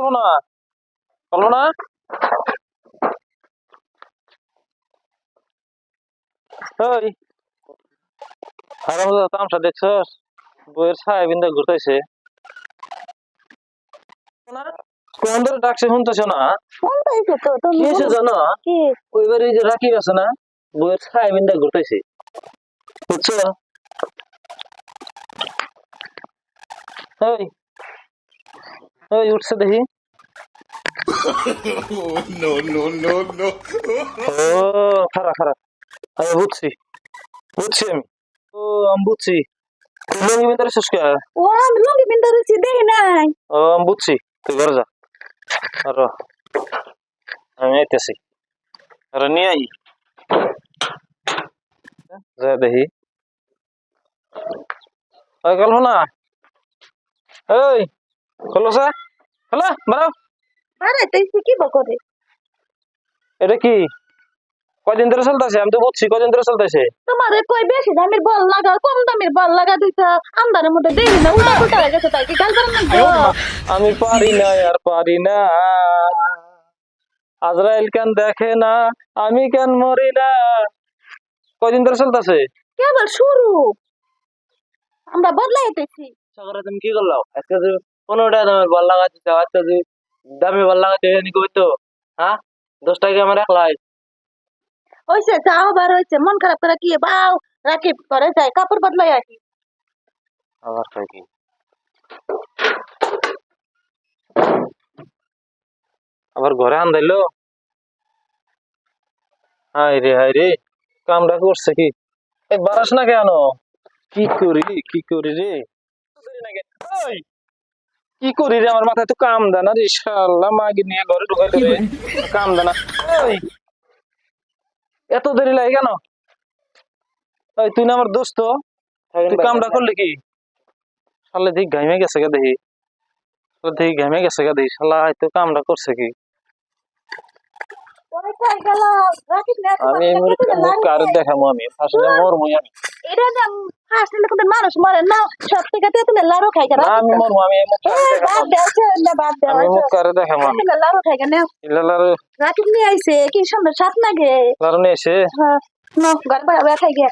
কল্পনা কল্পনা ওই হারাম তামসা দেখছস বইয়ের ছায়া বিন্দা ঘুরতেছে কোন ধরে ডাকছে শুনতেছ না শুনতেইছো তো কি তুমি হয়েছে জানো কি ওইবার এই যে রাকিব আছে না বইয়ের ছায়া বিন্দা ঘুরতেছে বুঝছো ওই ওই উঠছে দেখি No, no, no, no. ও খারাপ খারাপ আমি বুঝছি বুঝছি আমি বুঝছি তুই লঙ্গি বিন্দা শুষ্কা ও আমি লুঙ্গি পিন্দা রয়েছি দেখি নাই আমি বুঝছি তুই ঘরে যা আর আমি আইতেছি আর নিয়ে আই যা দেখি ওই কল্পনা ওই খোলো স্যার হ্যালো বাড়াও আরে তুই কি বকরে এটা কি কয়দিন ধরে চলতেছে আমি তো বুঝছি কয়দিন ধরে চলতেছে তোমারে কই বেশি দামের বল লাগা কম দামের বল লাগা দিতা আমদারের মধ্যে দেখি না উল্টা পুল্টা হয়ে গেছে তাই কি গাল পারেন না আমি পারি না আর পারি না আজরাইল কেন দেখে না আমি কেন মরি না কয়দিন ধরে চলতেছে কেবল শুরু আমরা বদলাইতেছি সকালে তুমি কি করলাম আজকে যে 15 টাকা দামের বল লাগাচ্ছি আজকে যে দামি বল লাগাচ্ছি এখানে কই তো হ্যাঁ 10 টাকা আমার একলাই ওইসে যাও বার হইছে মন খারাপ করে কি বাও রাকিব করে যায় কাপড় বদলাই আসি আবার কই কি আবার ঘরে আনদাইলো হাই রে কামটা করছে কি এই বারাস না কেন কি করি রে ওই, কি করি রে আমার মাথায় তো কাম দেয় না রে শালা মাগি নিয়ে ঘরে ঢুকাই দেবে কাম দেয় না ওই এত দেরি লাগে কেন ওই তুই না আমার দোস্ত তুই কামটা করলি কি শালা দেখি ঘামে গেছে গা দেখি দেখি ঘামে গেছে গা দেখি শালা হয়তো কামটা করছে কি ওই কই গেল রাকিব না আমি মুখ কার দেখামো আমি আসলে মরমু আমি এটা যে হাসলে কিন্তু মানুষ মরে না সব থেকে তুমি লাড়ু খাই গেল না আমি মরমু আমি মুখ কার বাদ দেখামো দেওছে না বাদ দেওয়া আমি মুখ কার দেখামো আমি তুমি লাড়ু খাই গেল ইলালার রাকিব নিয়ে আইছে কি সুন্দর সাত লাগে লারনে এসে হ্যাঁ নো গড় বড় খাই গে